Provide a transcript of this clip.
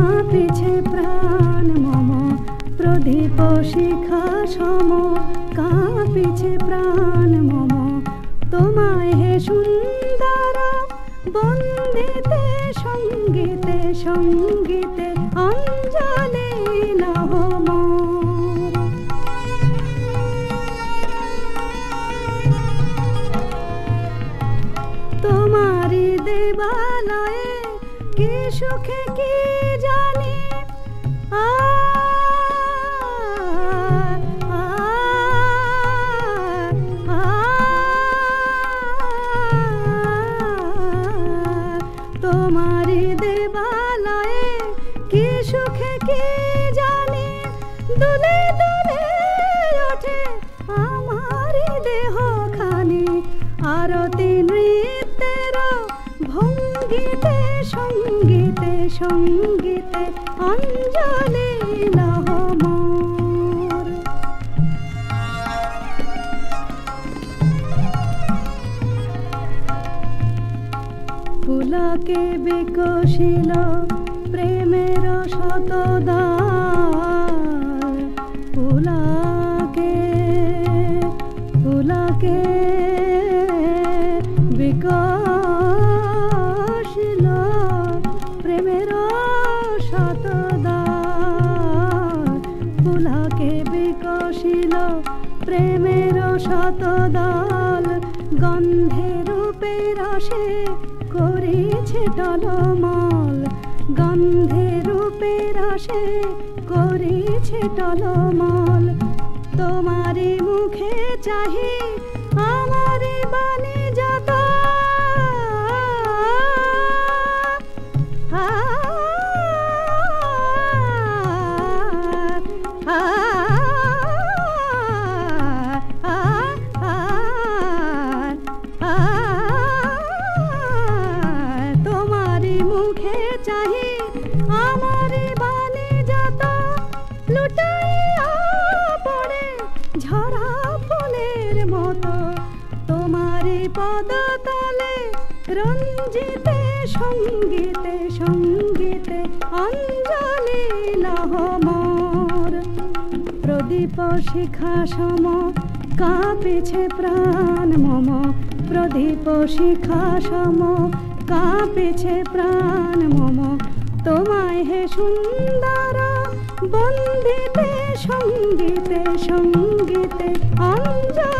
কাঁপিছে প্রাণ মম প্রদীপ শিখা সম কাঁপিছে প্রাণ মম তোমায় হে সুন্দর বন্দিতে সঙ্গীতে সঙ্গীতে অঞ্জলি লহ মোর। তোমারি দেবালয়ে কি সুখে কি জানি তোমারি দেবালয়ে কি সুখে কি জানি দুলে দুলে ওঠে আমারি দেহ খানি আরতি নৃত্যের ভঙ্গিতে সঙ্গীতে সঙ্গীতে অঞ্জলি লহ মোর। পুলকে বিকশিল প্রেমের শতদ্বার পুলকে পুলকে বিকশিল প্রেমের শতদ্বার পুলকে বিকশিল প্রেমের শতদল গন্ধে রূপে রসে করেছে টলমল গন্ধে রূপে রসে করেছে টলমল তোমারি মুখে চাহি আমারি বাণী যত তোমারি মুখে চাহি আমারি বাণী যত লুটাইয়া পড়ে ঝরা ফুলের মতো তোমারি পদতলে রঞ্জিতে সঙ্গীতে সঙ্গীতে অঞ্জলি লহ মোর। প্রদীপ শিখা সম কাঁপিছে প্রাণ মম প্রদীপ শিখা সম কাঁপিছে প্রাণ মম তোমায় হে সুন্দর বন্দিতে সঙ্গীতে সঙ্গীতে অঞ্জলি